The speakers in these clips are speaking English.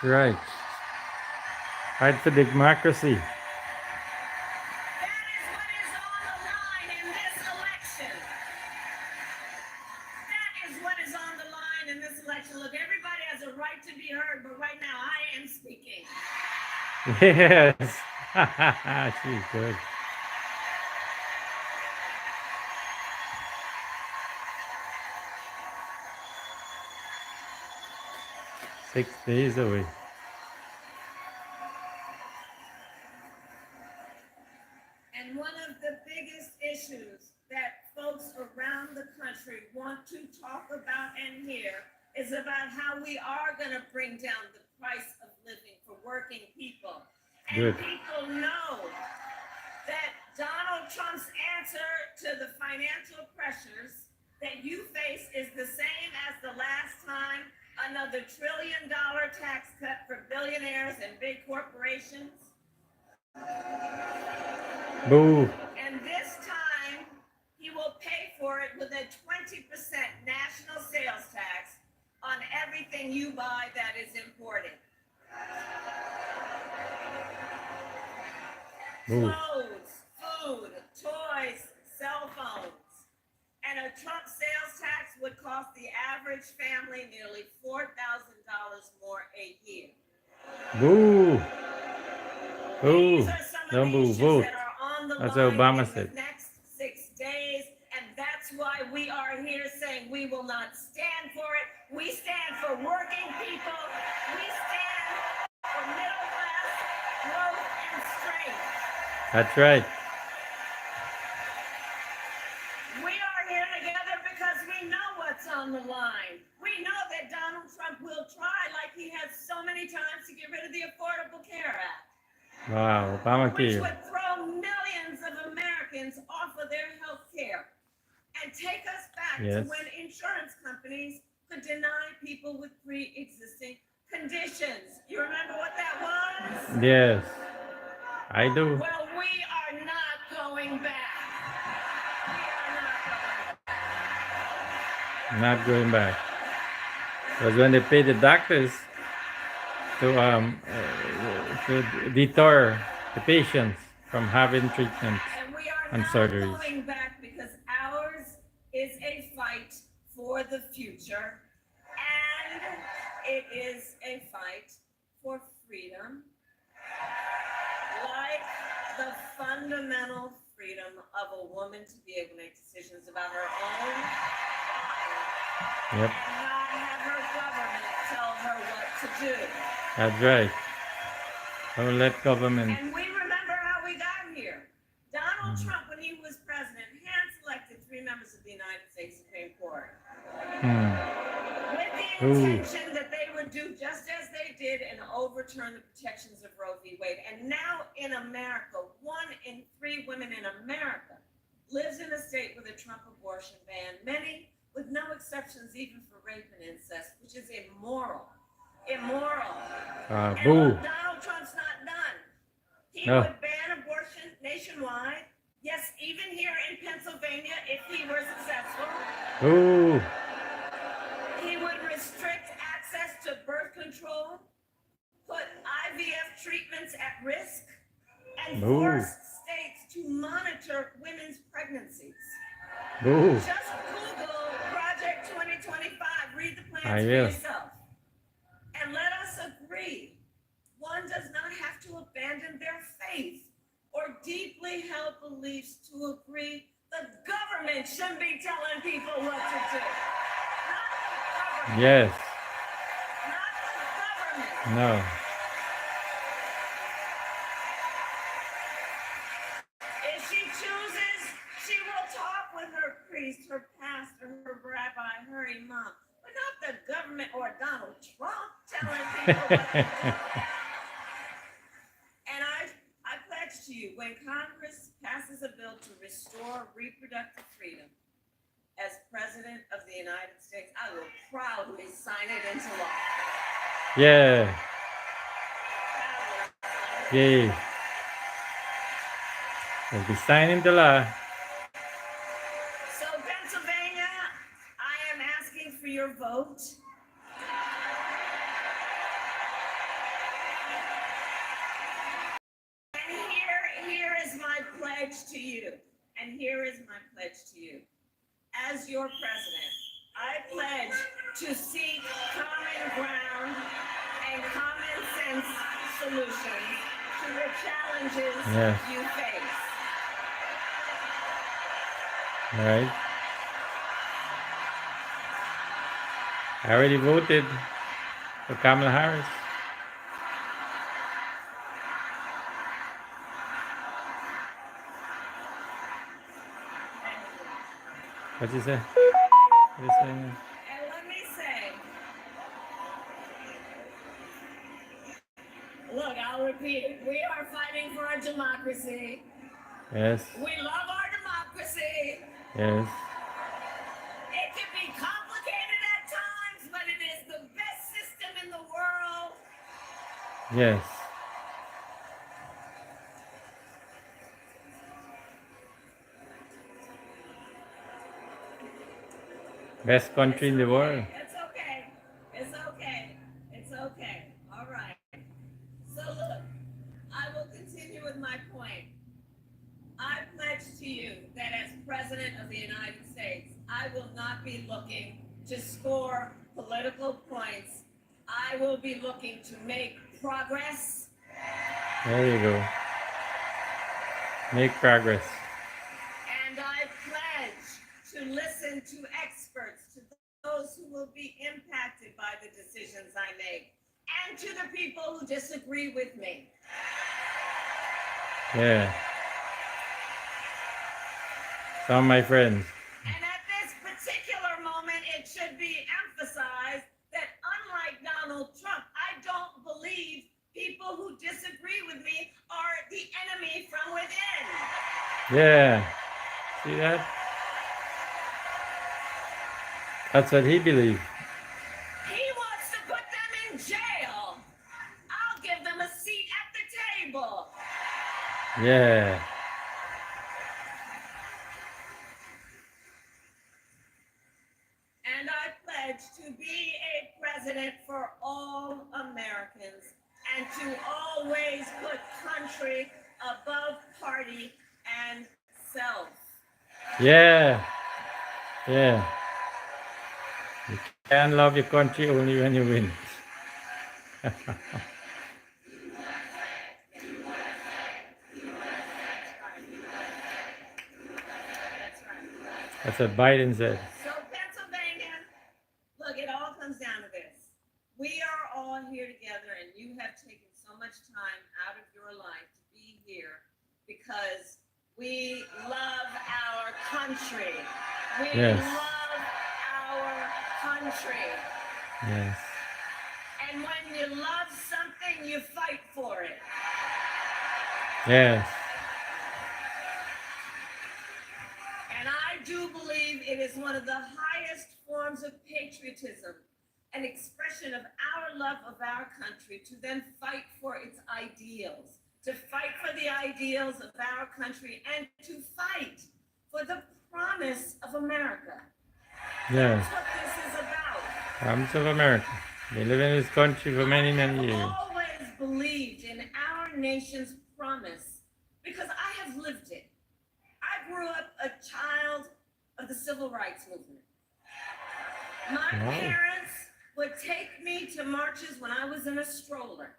right. Fight for democracy. That is what is on the line in this election. That is what is on the line in this election. Look, everybody has a right to be heard, but right now I am speaking. Yes. She's good. 6 days away. And one of the biggest issues that folks around the country want to talk about and hear is about how we are going to bring down the price of living for working people. And Good. people know that Donald Trump's answer to the financial pressures that you face is the same as the last time, another $1 trillion tax cut for billionaires and big corporations. Boo. And this time, he will pay for it with a 20% national sales tax on everything you buy that is imported. Boo. Clothes, food, toys, cell phones. And a Trump sales tax would cost the average family nearly $4,000 more a year. Boo. These Boo. are some of Don't the boo. issues Vote. that are on the That's what line Obama in said. the next 6 days, and that's why we are here saying we will not stand for it. We stand for working people. We stand for middle class growth and strength. That's right. We are here together because we know what's on the line. We know that Donald Trump will try, like he has so many times, to get rid of the Affordable Care Act. Wow. Which Obamacare. would throw millions of Americans off of their health care and take us back to Yes. when insurance companies could deny people with pre-existing conditions. You remember what that was? Yes. I do. Well, we are not going back. We are not going back. Not going back. Because when they pay the doctors to deter the patients from having treatment And we are and not surgeries. going back because ours is a fight for the future, and it is a fight for freedom, like the fundamental freedom of a woman to be able to make decisions about her own body Yep. and not have her government tell her what to do. That's right. Don't let government. And we remember how we got here. Donald Trump, when he was president, hand-selected 3 members of the United States Supreme Court with the intention that they would do just as they did and overturn the protections of Roe v. Wade. And now in America, 1 in 3 women in America lives in a state with a Trump abortion ban, many with no exceptions even for rape and incest, which is immoral. Immoral. And Boo. look, Donald Trump's not done. He No. would ban abortion nationwide. Yes, even here in Pennsylvania, if he were successful. Boo. He would restrict access to birth control, put IVF treatments at risk, and Boo. force states to monitor women's pregnancies. Boo. Just Google Project 2025. Read the plans I for will. yourself. And let us agree, one does not have to abandon their faith or deeply held beliefs to agree the government shouldn't be telling people what to do. Not the government. Yes. Not the government. No. If she chooses, she will talk with her priest, her pastor, her rabbi, her imam, but not the government or Donald Trump telling people what to do. And I pledge to you, when Congress passes a bill to restore reproductive freedom, as President of the United States, I will proudly sign it into law. Yeah. Proudly. Yay. We'll be signing the law. So Pennsylvania, I am asking for your vote. pledge to you, and here is my pledge to you. As your president, I pledge to seek common ground and common sense solutions to the challenges Yes. you face. Right. I already voted for Kamala Harris. What you say? What you saying? And let me say, look, I'll repeat it. We are fighting for our democracy. Yes. We love our democracy. Yes. It can be complicated at times, but it is the best system in the world. Yes. Best country in the world. It's okay. It's okay. It's okay. All right. So look, I will continue with my point. I pledge to you that as President of the United States, I will not be looking to score political points. I will be looking to make progress. There you go. Make progress. And I pledge to listen to experts, to those who will be impacted by the decisions I make, and to the people who disagree with me. Yeah. Some of my friends. And at this particular moment, it should be emphasized that unlike Donald Trump, I don't believe people who disagree with me are the enemy from within. Yeah. See that? That's what he believed. He wants to put them in jail. I'll give them a seat at the table. Yeah. And I pledge to be a president for all Americans and to always put country above party and self. Yeah. Yeah. You can love your country only when you win. That's right. That's what Biden said. So Pennsylvania, look, it all comes down to this. We are all here together, and you have taken so much time out of your life to be here because we love our country. We Yes. love our country. Yes. And when you love something, you fight for it. Yes. And I do believe it is one of the highest forms of patriotism, an expression of our love of our country, to then fight for its ideals, to fight for the ideals of our country, and to fight for the promise of America. Yes. That's what this is about. Promise of America. They live in this country for many, many years. I've always believed in our nation's promise because I have lived it. I grew up a child of the civil rights movement. My Wow. parents would take me to marches when I was in a stroller,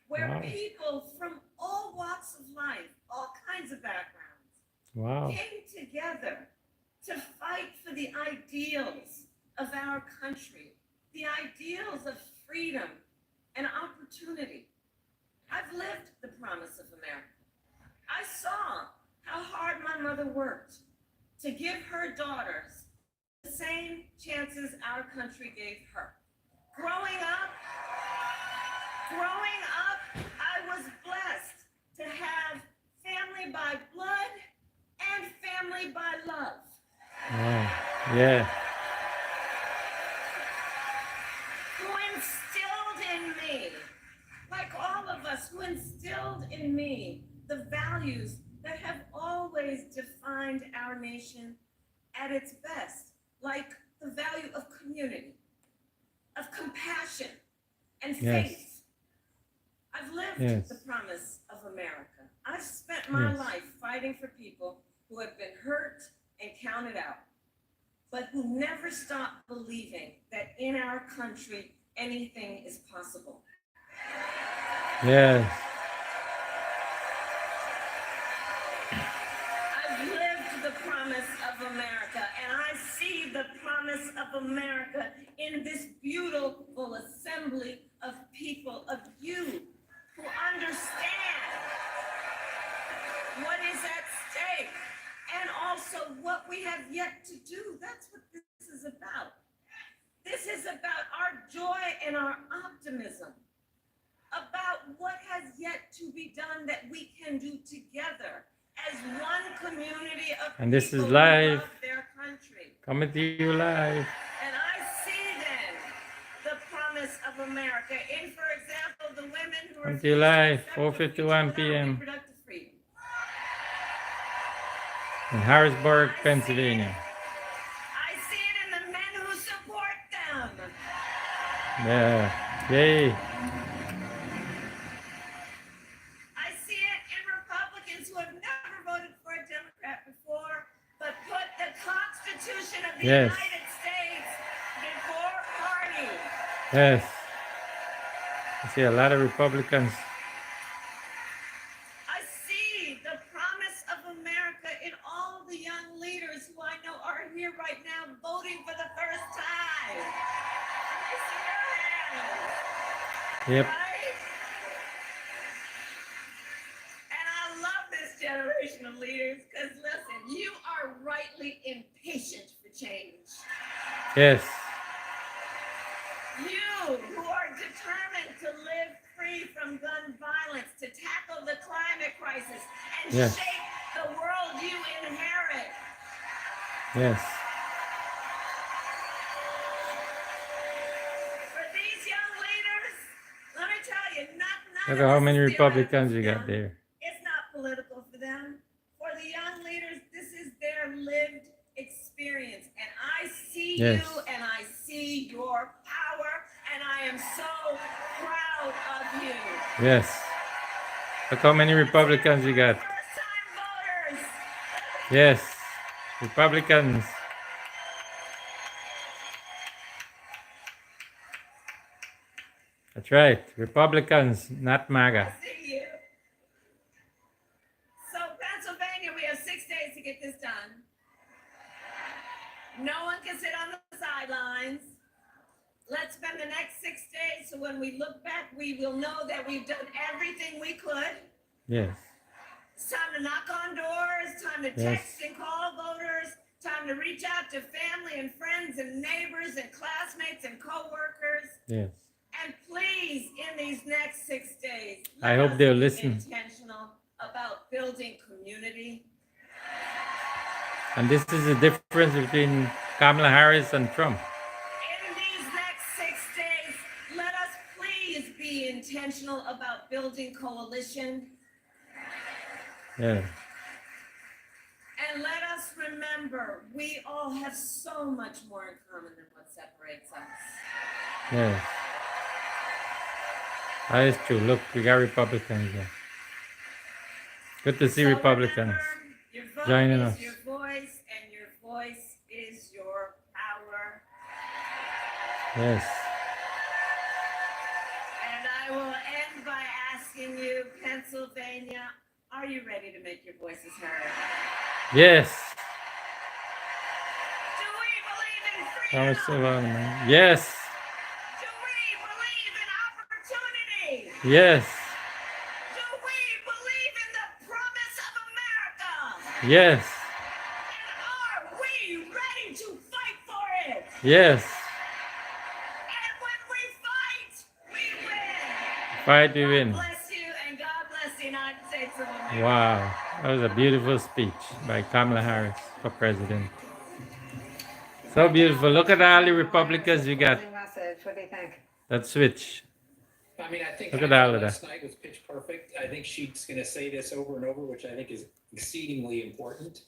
where Wow. people from all walks of life, all kinds of backgrounds, Wow. came together to fight for the ideals of our country, the ideals of freedom and opportunity. I've lived the promise of America. I saw how hard my mother worked to give her daughters the same chances our country gave her. Growing up, I was blessed to have family by blood and family by love. Wow. Yeah. Who instilled in me, like all of us, who instilled in me the values that have always defined our nation at its best, like the value of community, of compassion, and Yes. faith. I've lived Yes. the promise of America. I've spent my Yes. life fighting fighting for people who have been hurt and counted out, but who never stop believing that in our country anything is possible. Yes. I've lived the promise of America, and I see the promise of America in this beautiful assembly of people, of you who understand what is at stake and also what we have yet to do. That's what this is about. This is about our joy and our optimism, about what has yet to be done that we can do together as one community of And this people is live. who love their country. Coming to you live. And I see then the promise of America in, for example, the women who are Coming to you live, 4:51 p.m. reproductive freedom. in Harrisburg, Pennsylvania. I see it in the men who support them. Yeah. Yay. I see it in Republicans who have never voted for a Democrat before, but put the Constitution of the Yes. United States before party. Yes. I see a lot of Republicans. I see the promise of America in all the young leaders who I know are here right now voting for the first time. I see your hands. Yep. Right? And I love this generation of leaders because, listen, you are rightly impatient for change. Yes. You who are determined to live free from gun violence, to tackle the climate crisis, and Yes. shape the world you inherit. Yes. For these young leaders, let me tell you, not Look at how many Republicans you got there. It's not political for them. For the young leaders, this is their lived experience. And I see Yes. you and I see your power, and I am so proud of you. Yes. Look how many Republicans you got. First-time voters. Yes. Republicans. That's right. Republicans, not MAGA. I see you. So Pennsylvania, we have 6 days to get this done. No one can sit on the sidelines. Let's spend the next 6 days so when we look back, we will know that we've done everything we could. Yes. It's time to knock on doors, time to text and call voters, time to reach out to family and friends and neighbors and classmates and coworkers. Yes. And please, in these next 6 days, I let hope us they'll be listen. intentional about building community. And this is the difference between Kamala Harris and Trump. In these next 6 days, let us please be intentional about building coalition. Yeah. And let us remember, we all have so much more in common than what separates us. Yes. That is true. Look, we got Republicans there. Good to see So Republicans remember, your vote joining is us. your voice, and your voice is your power. Yes. And I will end by asking you, Pennsylvania, are you ready to make your voices heard? Yes. Do we believe in Thomas freedom? Silverman. Yes. Do we believe in opportunity? Yes. Do we believe in the promise of America? Yes. And are we ready to fight for it? Yes. And when we fight, we win. Fight to God win. bless you, and God bless the United States of America. Wow. That was a beautiful speech by Kamala Harris for president. So beautiful. Look at all the Republicans you got. Message. What do you think? That switch. I mean, I think Look at all of last that. night was pitch perfect. I think she's going to say this over and over, which I think is exceedingly important.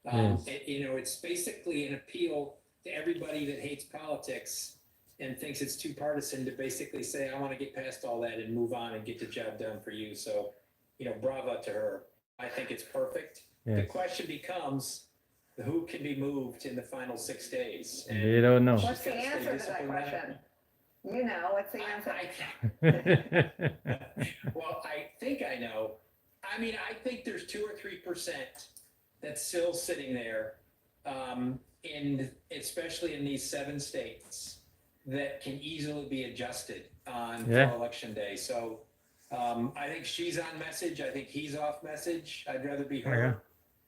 Yes. It's basically an appeal to everybody that hates politics and thinks it's too partisan to basically say, I want to get past all that and move on and get the job done for you. So, bravo to her. I think it's perfect. The Yes. question becomes, who can be moved in the final 6 days? And We don't know. What's the gotta stay answer to that disciplined on it. question? You know, what's the answer? Well, I think I know. I mean, I think there's 2 or 3% that's still sitting there, especially in these 7 states, that can easily be adjusted on Yeah. for election day. So I think she's on message. I think he's off message. I'd rather be her Yeah.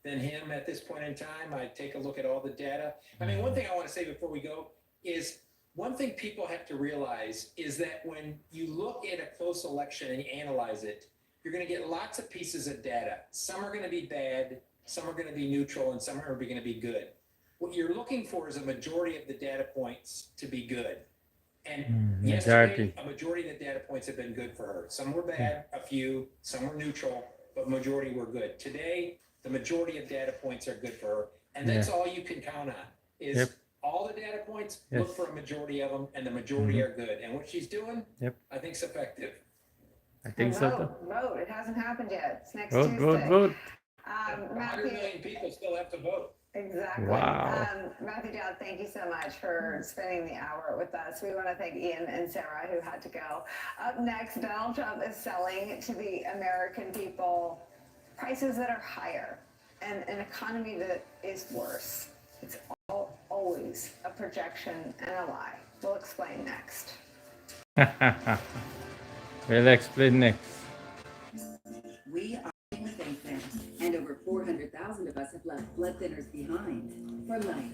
than him at this point in time. I take a look at all the data. I mean, one thing I want to say before we go is one thing people have to realize is that when you look at a close election and you analyze it, you're going to get lots of pieces of data. Some are going to be bad, some are going to be neutral, and some are going to be good. What you're looking for is a majority of the data points to be good. And yesterday, a majority of the data points have been good for her. Some were bad, a few, some were neutral, but majority were good. Today, the majority of data points are good for her. And that's all you can count on is all the data points, look for a majority of them, and the majority are good. And what she's doing, I think is effective. I think so. Vote. It hasn't happened yet. It's next Vote, Tuesday. vote, vote. 100 Matthew, million people still have to vote. exactly. Wow. Matthew Dowd, thank you so much for spending the hour with us. We want to thank Ian and Sarah who had to go. Up next, Donald Trump is selling to the American people prices that are higher and an economy that is worse. It's always a projection and a lie. We'll explain next. We'll explain next. We are in the faith there, and over 400,000 of us have left blood thinners behind for life.